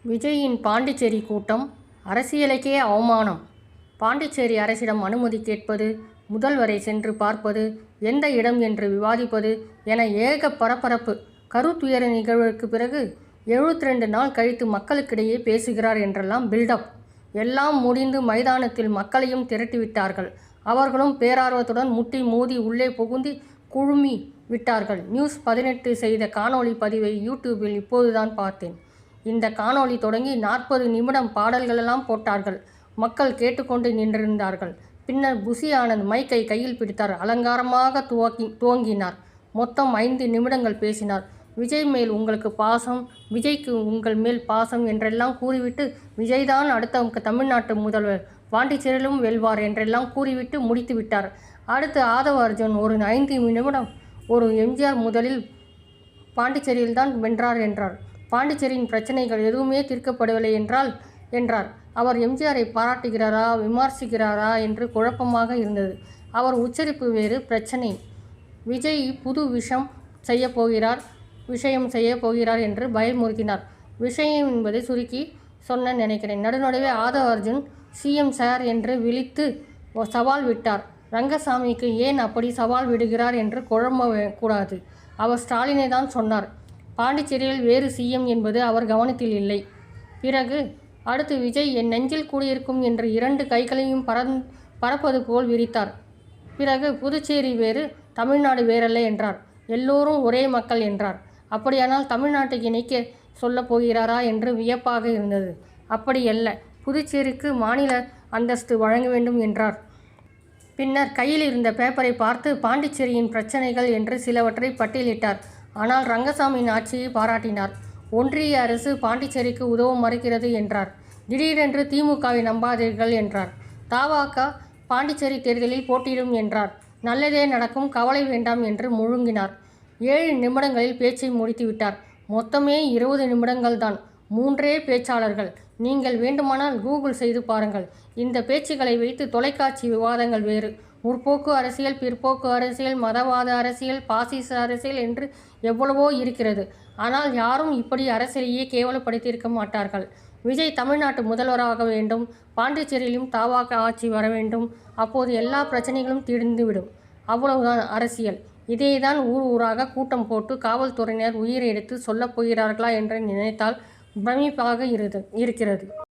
விஜயின் பாண்டிச்சேரி கூட்டம் அரசியலுக்கே அவமானம். பாண்டிச்சேரி அரசிடம் அனுமதி கேட்பது, முதல்வரை சென்று பார்ப்பது, எந்த இடம் என்று விவாதிப்பது என ஏக பரபரப்பு. கருத்துயர நிகழ்வுக்கு பிறகு 72 நாள் கழித்து மக்களுக்கிடையே பேசுகிறார் என்றெல்லாம் பில்டப். எல்லாம் முடிந்து மைதானத்தில் மக்களையும் திரட்டிவிட்டார்கள். அவர்களும் பேரார்வத்துடன் முட்டி மோதி உள்ளே புகுந்து குழுமி விட்டார்கள். நியூஸ் 18 செய்த காணொளி பதிவை யூடியூபில் இப்போதுதான் பார்த்தேன். இந்த காணொளி தொடங்கி 40 நிமிடம் பாடல்களெல்லாம் போட்டார்கள். மக்கள் கேட்டுக்கொண்டு நின்றிருந்தார்கள். பின்னர் புசி ஆனந்த் மைக்கை கையில் பிடித்தார். அலங்காரமாக துவங்கினார். மொத்தம் 5 நிமிடங்கள் பேசினார். விஜய் மேல் உங்களுக்கு பாசம், விஜய்க்கு உங்கள் மேல் பாசம் என்றெல்லாம் கூறிவிட்டு, விஜய்தான் அடுத்த தமிழ்நாட்டு முதல்வர், பாண்டிச்சேரியிலும் வெல்வார் என்றெல்லாம் கூறிவிட்டு முடித்து விட்டார். அடுத்து ஆதவ அர்ஜுன் ஒரு 5 நிமிடம் ஒரு எம்ஜிஆர் முதலில் பாண்டிச்சேரியில்தான் வென்றார் என்றார். பாண்டிச்சேரியின் பிரச்சனைகள் எதுவுமே தீர்க்கப்படவில்லை என்றார். அவர் எம்ஜிஆரை பாராட்டுகிறாரா விமர்சிக்கிறாரா என்று குழப்பமாக இருந்தது. அவர் உச்சரிப்பு வேறு பிரச்சனை. விஜய் புது விஷயம் செய்ய போகிறார் என்று பயமுறுத்தினார். விஷயம் என்பதை சுருக்கி சொன்ன நினைக்கிறேன். நடுநடுவே ஆதவ அர்ஜுன் சிஎம் சார் என்று விழித்து சவால் விட்டார். ரங்கசாமிக்கு ஏன் அப்படி சவால் விடுகிறார் என்று குழம்ப கூடாது. அவர் ஸ்டாலினை தான் சொன்னார். பாண்டிச்சேரியில் வேறு சிஎம் என்பது அவர் கவனத்தில் இல்லை. பிறகு அடுத்து விஜய் என் நெஞ்சில் கூடியிருக்கும் என்று 2 கைகளையும் பறப்பது போல் விரித்தார். பிறகு புதுச்சேரி வேறு, தமிழ்நாடு வேறல்ல என்றார். எல்லோரும் ஒரே மக்கள் என்றார். அப்படியானால் தமிழ்நாட்டை இணைக்க சொல்லப் போகிறாரா என்று வியப்பாக இருந்தது. அப்படியல்ல, புதுச்சேரிக்கு மாநில அந்தஸ்து வழங்க வேண்டும் என்றார். பின்னர் கையில் இருந்த பேப்பரை பார்த்து பாண்டிச்சேரியின் பிரச்சனைகள் என்று சிலவற்றை பட்டியலிட்டார். ஆனால் ரங்கசாமியின் ஆட்சியை பாராட்டினார். ஒன்றிய அரசு பாண்டிச்சேரிக்கு உதவ மறுக்கிறது என்றார். திடீரென்று திமுகவை நம்பாதீர்கள் என்றார். தவாக பாண்டிச்சேரி தேர்தலில் போட்டியிடும் என்றார். நல்லதே நடக்கும், கவலை வேண்டாம் என்று முழுங்கினார். 7 நிமிடங்களில் பேச்சை முடித்துவிட்டார். மொத்தமே 20 நிமிடங்கள் தான். 3 பேச்சாளர்கள். நீங்கள் வேண்டுமானால் கூகுள் செய்து பாருங்கள். இந்த பேச்சுகளை வைத்து தொலைக்காட்சி விவாதங்கள் வேறு. முற்போக்கு அரசியல், பிற்போக்கு அரசியல், மதவாத அரசியல், பாசிச அரசியல் என்று எவ்வளவோ இருக்கிறது. ஆனால் யாரும் இப்படி அரசியலையே கேவலப்படுத்தியிருக்க மாட்டார்கள். விஜய் தமிழ்நாட்டு முதல்வராக வேண்டும், பாண்டிச்சேரியிலும் தவாக ஆட்சி வர வேண்டும். அப்போது எல்லா பிரச்சனைகளும் தீர்ந்துவிடும். அவ்வளவுதான் அரசியல். இதைதான் ஊர் ஊராக கூட்டம் போட்டு காவல்துறையினர் உயிரை எடுத்து சொல்லப் போகிறார்களா என்று நினைத்தால் பிரமிப்பாக இருக்கிறது.